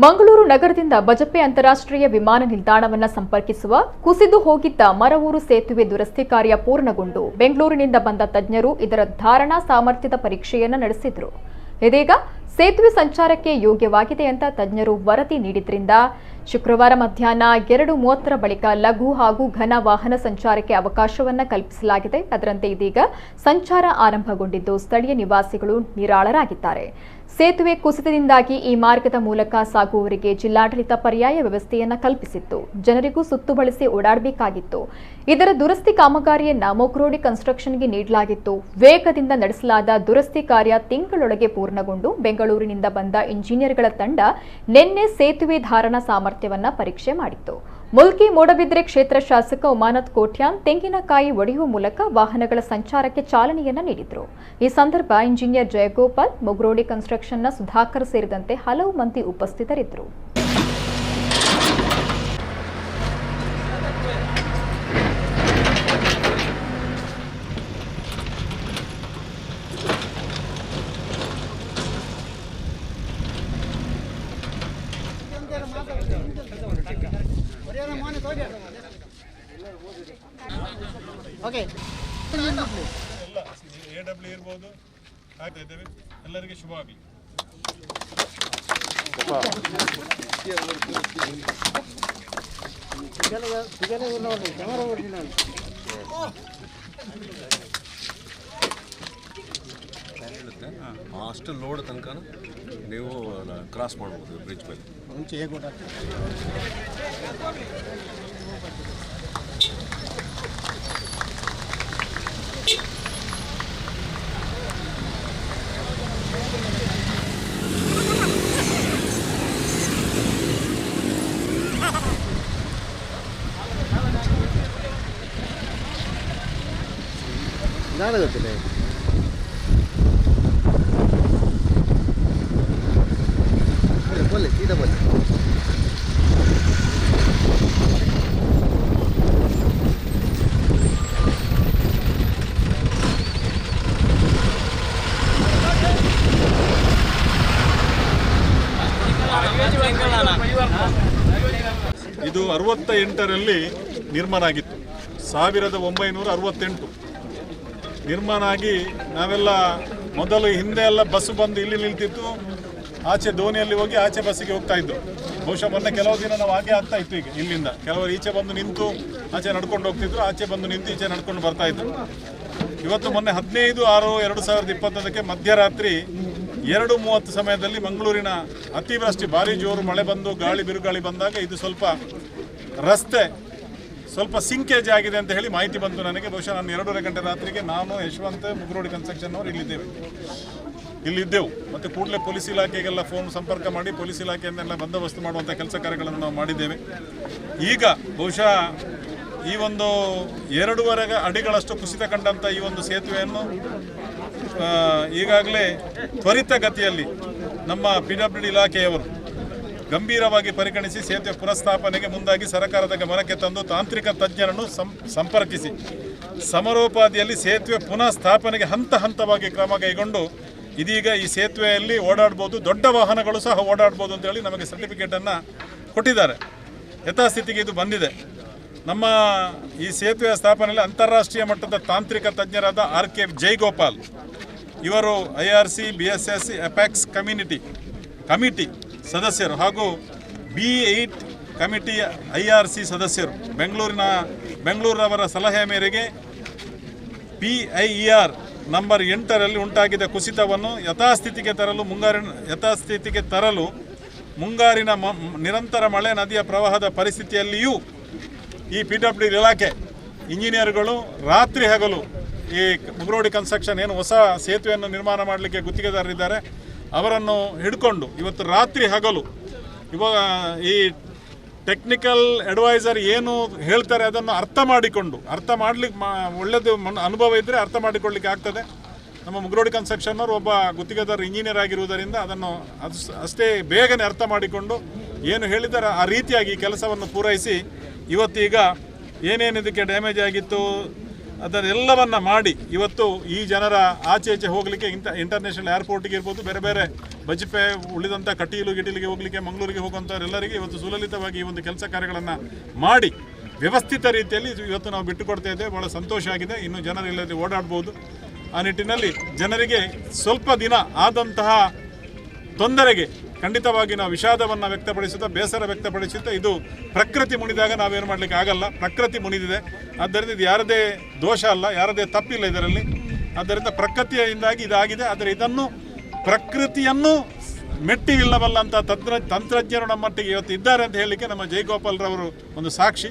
ಮಂಗಳೂರು ನಗರದಿಂದ ಬಜಪೆ ಅಂತಾರಾಷ್ಟ್ರೀಯ ವಿಮಾನ ನಿಲ್ದಾಣವನ್ನು ಸಂಪರ್ಕಿಸುವ ಕುಸಿದು ಹೋಗಿದ್ದ ಮರವೂರು ಸೇತುವೆ ದುರಸ್ತಿ ಕಾರ್ಯ ಪೂರ್ಣಗೊಂಡು ಬೆಂಗಳೂರಿನಿಂದ ಬಂದ ತಜ್ಞರು ಇದರ ಧಾರಣಾ ಸಾಮರ್ಥ್ಯದ ಪರೀಕ್ಷೆಯನ್ನು ನಡೆಸಿದರು. ಇದೀಗ ಸೇತುವೆ ಸಂಚಾರಕ್ಕೆ ಯೋಗ್ಯವಾಗಿದೆ ಅಂತ ತಜ್ಞರು ವರದಿ ನೀಡಿದ್ರಿಂದ ಶುಕ್ರವಾರ ಮಧ್ಯಾಹ್ನ 2:30 ಬಳಿಕ ಲಘು ಹಾಗೂ ಘನ ವಾಹನ ಸಂಚಾರಕ್ಕೆ ಅವಕಾಶವನ್ನು ಕಲ್ಪಿಸಲಾಗಿದೆ. ಅದರಂತೆ ಇದೀಗ ಸಂಚಾರ ಆರಂಭಗೊಂಡಿದ್ದು ಸ್ಥಳೀಯ ನಿವಾಸಿಗಳು ನಿರಾಳರಾಗಿದ್ದಾರೆ. ಸೇತುವೆ ಕುಸಿತದಿಂದಾಗಿ ಈ ಮಾರ್ಗದ ಮೂಲಕ ಸಾಗುವವರಿಗೆ ಜಿಲ್ಲಾಡಳಿತ ಪರ್ಯಾಯ ವ್ಯವಸ್ಥೆಯನ್ನು ಕಲ್ಪಿಸಿತ್ತು. ಜನರಿಗೂ ಸುತ್ತು ಬಳಸಿ ಓಡಾಡಬೇಕಾಗಿತ್ತು. ಇದರ ದುರಸ್ತಿ ಕಾಮಗಾರಿಯನ್ನ ಮುಗ್ರೋಡಿ ಕನ್ಸ್ಟ್ರಕ್ಷನ್ಗೆ ನೀಡಲಾಗಿತ್ತು. ವೇಗದಿಂದ ನಡೆಸಲಾದ ದುರಸ್ತಿ ಕಾರ್ಯ ತಿಂಗಳೊಳಗೆ ಪೂರ್ಣಗೊಂಡು ಬೆಂಗಳೂರಿನಿಂದ ಬಂದ ಇಂಜಿನಿಯರ್ಗಳ ತಂಡ ನಿನ್ನೆ ಸೇತುವೆ ಧಾರಣಾ ಸಾಮರ್ಥ್ಯವನ್ನ ಪರೀಕ್ಷೆ ಮಾಡಿತ್ತು. ಮುಲ್ಕಿ ಮೂಡಬಿದ್ರೆ ಕ್ಷೇತ್ರ ಶಾಸಕ ಉಮಾನಾಥ್ ಕೋಟ್ಯಾನ್ ತೆಂಗಿನಕಾಯಿ ಒಡೆಯುವ ಮೂಲಕ ವಾಹನಗಳ ಸಂಚಾರಕ್ಕೆ ಚಾಲನೆಯನ್ನ ನೀಡಿದರು. ಈ ಸಂದರ್ಭ ಇಂಜಿನಿಯರ್ ಜಯಗೋಪಾಲ್, ಮುಗ್ರೋಡಿ ಕನ್ಸ್ಟ್ರಕ್ಷನ್ನ ಸುಧಾಕರ್ ಸೇರಿದಂತೆ ಹಲವು ಮಂದಿ ಉಪಸ್ಥಿತರಿದ್ದರು. ಓಕೆ AW ಇರಬಹುದು ಆಗ್ತಾ ಇದ್ದೇವೆ. ಎಲ್ಲರಿಗೆ ಶುಭವಾಗಲಿ. ಅಷ್ಟು ಲೋಡ್ ತನಕ ನೀವು ಕ್ರಾಸ್ ಮಾಡ್ಬೋದು ಬ್ರಿಡ್ಜ್ ಮೇಲೆ. ಮುಂಚೆ ಹೇಗೆ ನಾಳೆ ಗೊತ್ತಿಲ್ಲ. बोले सीधा बोले ಇದು 68ರಲ್ಲಿ ನಿರ್ಮಾಣ ಆಗಿತ್ತು. 1968 ನಿರ್ಮಾಣ ಆಗಿ ನಾವೆಲ್ಲ ಮೊದಲು ಹಿಂದೆ ಎಲ್ಲ ಬಸ್ ಬಂದು ಇಲ್ಲಿ ನಿಲ್ತಿತ್ತು. ಆಚೆ ದೋಣಿಯಲ್ಲಿ ಹೋಗಿ ಆಚೆ ಬಸ್ಸಿಗೆ ಹೋಗ್ತಾ ಇದ್ದು. ಬಹುಶಃ ಮೊನ್ನೆ ಕೆಲವು ದಿನ ನಾವು ಹಾಗೆ ಆಗ್ತಾ ಇತ್ತು. ಈಗ ಇಲ್ಲಿಂದ ಕೆಲವರು ಈಚೆ ಬಂದು ನಿಂತು ಆಚೆ ನಡ್ಕೊಂಡು ಹೋಗ್ತಿದ್ರು, ಆಚೆ ಬಂದು ನಿಂತು ಈಚೆ ನಡ್ಕೊಂಡು ಬರ್ತಾ ಇದ್ರು. ಇವತ್ತು ಮೊನ್ನೆ 15/6/2021 ಮಧ್ಯರಾತ್ರಿ 2:30 ಸಮಯದಲ್ಲಿ ಮಂಗಳೂರಿನ ಅತಿವೃಷ್ಟಿ ಭಾರಿ ಜೋರು ಮಳೆ ಬಂದು ಗಾಳಿ ಬಿರುಗಾಳಿ ಬಂದಾಗ ಇದು ರಸ್ತೆ ಸ್ವಲ್ಪ ಸಿಂಕೇಜ್ ಆಗಿದೆ ಅಂತ ಹೇಳಿ ಮಾಹಿತಿ ಬಂತು ನನಗೆ. ಬಹುಶಃ ನಾನು 2:30 ಗಂಟೆ ರಾತ್ರಿಗೆ ನಾನು ಯಶವಂತ್ ಮುಗ್ರೋಡಿ ಕನ್ಸ್ಟ್ರಕ್ಷನ್ ಅವರು ಇಲ್ಲಿದ್ದೆವು. ಮತ್ತು ಕೂಡಲೇ ಪೊಲೀಸ್ ಇಲಾಖೆಗೆಲ್ಲ ಫೋನ್ ಸಂಪರ್ಕ ಮಾಡಿ ಪೊಲೀಸ್ ಇಲಾಖೆಯನ್ನೆಲ್ಲ ಬಂದೋಬಸ್ತು ಮಾಡುವಂಥ ಕೆಲಸ ಕಾರ್ಯಗಳನ್ನು ನಾವು ಮಾಡಿದ್ದೇವೆ. ಈಗ ಬಹುಶಃ ಈ ಒಂದು 2.5 ಅಡಿಗಳಷ್ಟು ಕುಸಿತ ಕಂಡಂಥ ಈ ಒಂದು ಸೇತುವೆಯನ್ನು ಈಗಾಗಲೇ ತ್ವರಿತಗತಿಯಲ್ಲಿ ನಮ್ಮ PWD ಇಲಾಖೆಯವರು ಗಂಭೀರವಾಗಿ ಪರಿಗಣಿಸಿ ಸೇತುವೆ ಪುನಃಸ್ಥಾಪನೆಗೆ ಮುಂದಾಗಿ ಸರ್ಕಾರದ ಗಮನಕ್ಕೆ ತಂದು ತಾಂತ್ರಿಕ ತಜ್ಞರನ್ನು ಸಂಪರ್ಕಿಸಿ ಸಮರೋಪಾದಿಯಲ್ಲಿ ಸೇತುವೆ ಪುನಃ ಸ್ಥಾಪನೆಗೆ ಹಂತ ಹಂತವಾಗಿ ಕ್ರಮ ಕೈಗೊಂಡು ಇದೀಗ ಈ ಸೇತುವೆಯಲ್ಲಿ ಓಡಾಡ್ಬೋದು, ದೊಡ್ಡ ವಾಹನಗಳು ಸಹ ಓಡಾಡ್ಬೋದು ಅಂತೇಳಿ ನಮಗೆ ಸರ್ಟಿಫಿಕೇಟನ್ನು ಕೊಟ್ಟಿದ್ದಾರೆ. ಯಥಾಸ್ಥಿತಿಗೆ ಇದು ಬಂದಿದೆ. ನಮ್ಮ ಈ ಸೇತುವೆಯ ಸ್ಥಾಪನೆಯಲ್ಲಿ ಅಂತಾರಾಷ್ಟ್ರೀಯ ಮಟ್ಟದ ತಾಂತ್ರಿಕ ತಜ್ಞರಾದ RK ಜಯಗೋಪಾಲ್ ಇವರು IRC BSS ಅಪೆಕ್ಸ್ ಕಮಿಟಿ ಸದಸ್ಯರು ಹಾಗೂ B8 ಕಮಿಟಿ IRC ಸದಸ್ಯರು. ಬೆಂಗಳೂರವರ ಸಲಹೆಯ ಮೇರೆಗೆ PIER ನಂಬರ್ 8ರಲ್ಲಿ ಉಂಟಾಗಿದ್ದ ಕುಸಿತವನ್ನು ಯಥಾಸ್ಥಿತಿಗೆ ತರಲು ಮುಂಗಾರಿನ ನಿರಂತರ ಮಳೆ ನದಿಯ ಪ್ರವಾಹದ ಪರಿಸ್ಥಿತಿಯಲ್ಲಿಯೂ ಈ PWD ಇಲಾಖೆ ಇಂಜಿನಿಯರ್ಗಳು ರಾತ್ರಿ ಹಗಲು ಈ ಮುಗ್ರೋಡಿ ಕನ್ಸ್ಟ್ರಕ್ಷನ್ ಏನು ಹೊಸ ಸೇತುವೆಯನ್ನು ನಿರ್ಮಾಣ ಮಾಡಲಿಕ್ಕೆ ಗುತ್ತಿಗೆದಾರರಿದ್ದಾರೆ ಅವರನ್ನು ಹಿಡ್ಕೊಂಡು ಇವತ್ತು ರಾತ್ರಿ ಹಗಲು ಇವಾಗ ಈ ಟೆಕ್ನಿಕಲ್ ಅಡ್ವೈಸರ್ ಏನು ಹೇಳ್ತಾರೆ ಅದನ್ನು ಅರ್ಥ ಮಾಡಲಿಕ್ಕೆ ಒಳ್ಳೆಯದು ಅನುಭವ ಇದ್ದರೆ ಅರ್ಥ ಮಾಡಿಕೊಳ್ಳಿಕ್ಕೆ ಆಗ್ತದೆ. ನಮ್ಮ ಮುಗ್ರೋಡಿ ಕನ್ಸ್ಟ್ರಕ್ಷನ್ ಅವರು ಒಬ್ಬ ಗುತ್ತಿಗೆದಾರ ಇಂಜಿನಿಯರ್ ಆಗಿರುವುದರಿಂದ ಅದನ್ನು ಅಷ್ಟೇ ಬೇಗನೆ ಅರ್ಥ ಮಾಡಿಕೊಂಡು ಏನು ಹೇಳಿದ್ದಾರೆ ಆ ರೀತಿಯಾಗಿ ಕೆಲಸವನ್ನು ಪೂರೈಸಿ ಇವತ್ತೀಗ ಏನೇನು ಇದಕ್ಕೆ ಡ್ಯಾಮೇಜ್ ಆಗಿತ್ತು ಅದನ್ನೆಲ್ಲವನ್ನು ಮಾಡಿ ಇವತ್ತು ಈ ಜನರ ಆಚೆ ಈಚೆ ಹೋಗಲಿಕ್ಕೆ ಇಂಟರ್ನ್ಯಾಷನಲ್ ಏರ್ಪೋರ್ಟಿಗೆ ಇರ್ಬೋದು, ಬೇರೆ ಬೇರೆ ಬಜಪೆ ಉಳಿದಂಥ ಕಟೀಲು ಗಿಟೀಲಿಗೆ ಹೋಗಲಿಕ್ಕೆ, ಮಂಗಳೂರಿಗೆ ಹೋಗುವಂಥವರೆಲ್ಲರಿಗೆ ಇವತ್ತು ಸುಲಲಿತವಾಗಿ ಈ ಒಂದು ಕೆಲಸ ಕಾರ್ಯಗಳನ್ನು ಮಾಡಿ ವ್ಯವಸ್ಥಿತ ರೀತಿಯಲ್ಲಿ ಇವತ್ತು ನಾವು ಬಿಟ್ಟುಕೊಡ್ತಾ ಇದ್ದೇವೆ. ಭಾಳ ಸಂತೋಷ ಆಗಿದೆ. ಇನ್ನು ಜನರು ಇಲ್ಲದೆ ಓಡಾಡ್ಬೋದು. ಆ ನಿಟ್ಟಿನಲ್ಲಿ ಜನರಿಗೆ ಸ್ವಲ್ಪ ದಿನ ಆದಂತಹ ತೊಂದರೆಗೆ ಖಂಡಿತವಾಗಿ ನಾವು ವಿಷಾದವನ್ನು ವ್ಯಕ್ತಪಡಿಸುತ್ತಾ, ಬೇಸರ ವ್ಯಕ್ತಪಡಿಸುತ್ತಾ, ಇದು ಪ್ರಕೃತಿ ಮುನಿದಾಗ ನಾವೇನು ಮಾಡಲಿಕ್ಕೆ ಆಗಲ್ಲ. ಪ್ರಕೃತಿ ಮುನಿದಿದೆ. ಆದ್ದರಿಂದ ಇದು ಯಾರದೇ ದೋಷ ಅಲ್ಲ, ಯಾರದೇ ತಪ್ಪಿಲ್ಲ ಇದರಲ್ಲಿ. ಆದ್ದರಿಂದ ಪ್ರಕೃತಿಯಿಂದಾಗಿ ಇದಾಗಿದೆ. ಆದರೆ ಇದನ್ನು ಪ್ರಕೃತಿಯನ್ನು ಮೆಟ್ಟಿ ನಿಲ್ಲಬಲ್ಲಂಥ ತಂತ್ರಜ್ಞರು ನಮ್ಮೊಟ್ಟಿಗೆ ಇವತ್ತು ಇದ್ದಾರೆ ಅಂತ ಹೇಳಲಿಕ್ಕೆ ನಮ್ಮ ಜಯಗೋಪಾಲ್ರವರು ಒಂದು ಸಾಕ್ಷಿ.